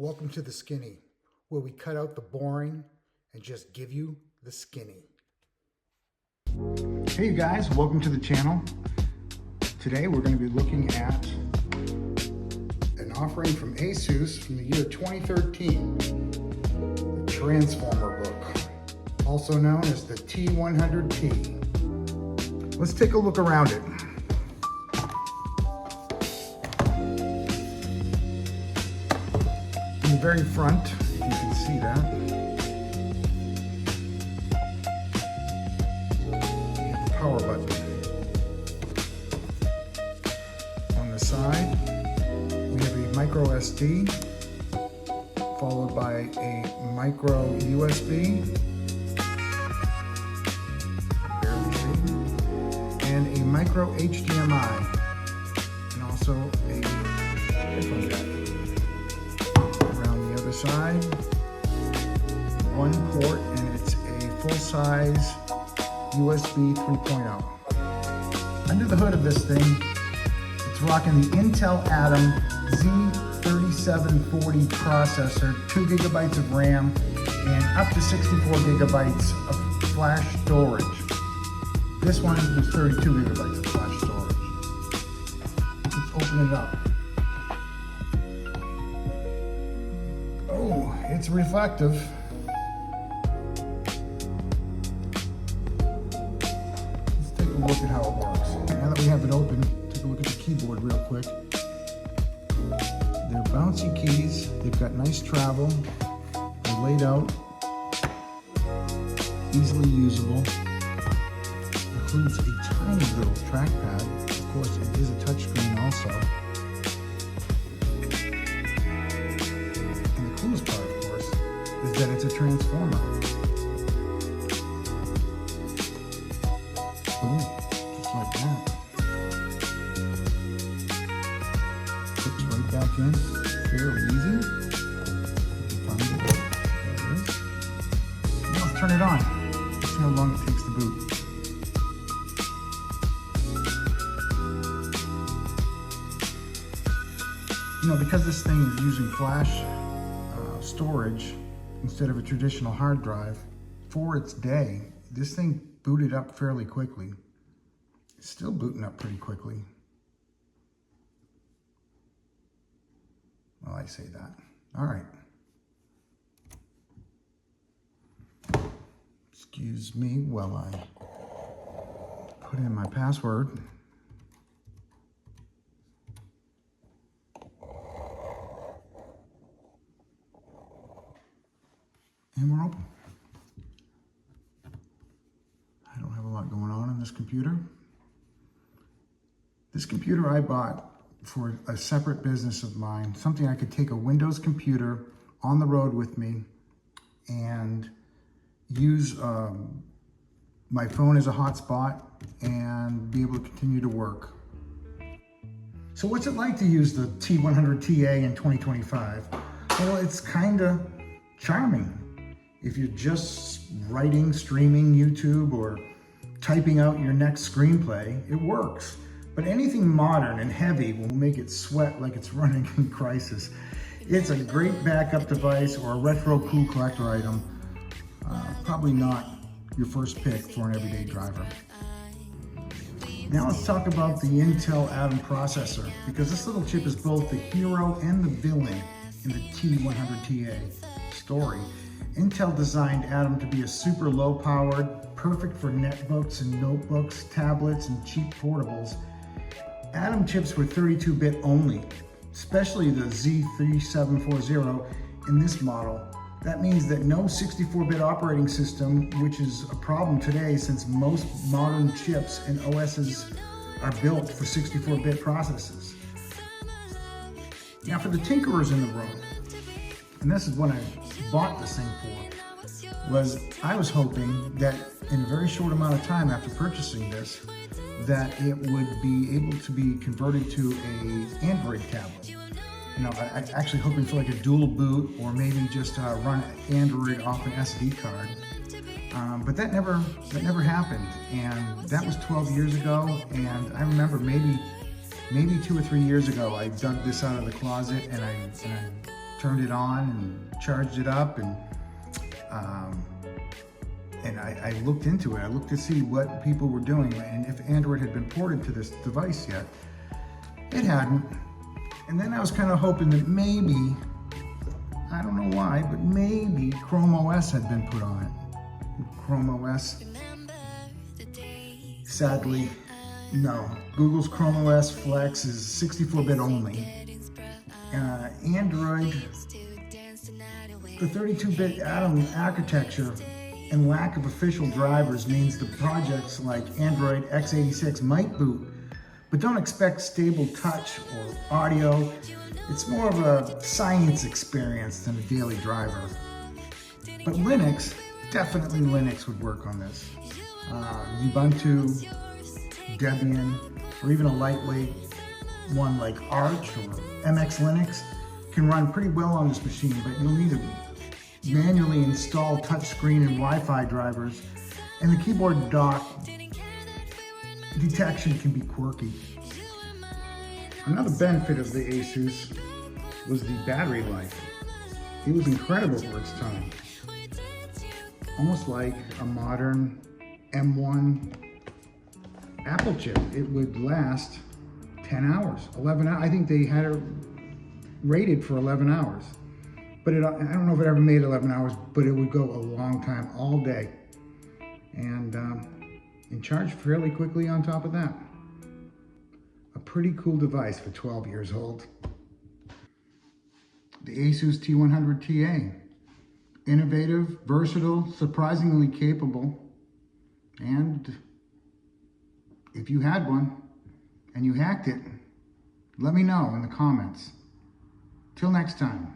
Welcome to the Skinny, where we cut out the boring and just give you the skinny. Hey you guys, welcome to the channel. Today we're going to be looking at an offering from Asus from the year 2013, the Transformer book, also known as the T100T. Let's take a look around it. In the very front, if you can see that, we have the power button. On the side, we have a micro SD, followed by a micro USB, barely shaded, and a micro HDMI, and also a headphone jack. Side, one port, and it's a full-size USB 3.0. Under the hood of this thing, it's rocking the Intel Atom Z3740 processor, 2 gigabytes of RAM, and up to 64 gigabytes of flash storage. This one is 32 gigabytes of flash storage. Let's open it up. Oh, it's reflective. Let's take a look at how it works. Now that we have it open, take a look at the keyboard real quick. They're bouncy keys. They've got nice travel. They're laid out. Easily usable. Includes a tiny little trackpad. Of course, it is a touchscreen also. That it's a transformer. Boom, just like that. Clips right back in, fairly easy. Find it. There it is. Now let's turn it on. Let's see how long it takes to boot. You know, because this thing is using flash storage instead of a traditional hard drive, for its day, this thing booted up fairly quickly. It's still booting up pretty quickly. Well, I say that. All right. Excuse me while I put in my password. And we're open. I don't have a lot going on this computer. This computer I bought for a separate business of mine, something I could take a Windows computer on the road with me and use my phone as a hotspot and be able to continue to work. So what's it like to use the T100TA in 2025? Well, it's kind of charming. If you're just writing, streaming YouTube, or typing out your next screenplay, it works. But anything modern and heavy will make it sweat like it's running in Crisis. It's a great backup device or a retro cool collector item. Probably not your first pick for an everyday driver. Now let's talk about the Intel Atom processor, because this little chip is both the hero and the villain in the T100TA story. Intel designed Atom to be a super low-powered, perfect for netbooks and notebooks, tablets, and cheap portables. Atom chips were 32-bit only, especially the Z3740 in this model. That means that no 64-bit operating system, which is a problem today since most modern chips and OSs are built for 64-bit processes. Now for the tinkerers in the room, and this is what I bought this thing for, was I was hoping that in a very short amount of time after purchasing this, that it would be able to be converted to a Android tablet. You know, I actually hoping for like a dual boot, or maybe just run Android off an SD card. But that never happened, and that was 12 years ago. And I remember maybe 2 or 3 years ago, I dug this out of the closet and I turned it on and charged it up, and I looked into it. I looked to see what people were doing and if Android had been ported to this device yet. It hadn't. And then I was kind of hoping that maybe, I don't know why, but maybe Chrome OS had been put on it. Chrome OS, sadly, no. Google's Chrome OS Flex is 64-bit only. Android, the 32-bit Atom architecture and lack of official drivers means the projects like Android x86 might boot, but don't expect stable touch or audio. It's more of a science experience than a daily driver. But Linux, definitely Linux would work on this. Ubuntu, Debian, or even a lightweight one like Arch or MX Linux can run pretty well on this machine, but you'll need to manually install touchscreen and Wi-Fi drivers, and the keyboard dock detection can be quirky. Another benefit of the Asus was the battery life. It was incredible for its time. Almost like a modern M1 Apple chip. It would last 10 hours, 11 hours. I think they had it rated for 11 hours. But I don't know if it ever made 11 hours, but it would go a long time, all day. And charge fairly quickly on top of that. A pretty cool device for 12 years old. The Asus T100T. Innovative, versatile, surprisingly capable. And if you had one and you hacked it, let me know in the comments. Till next time.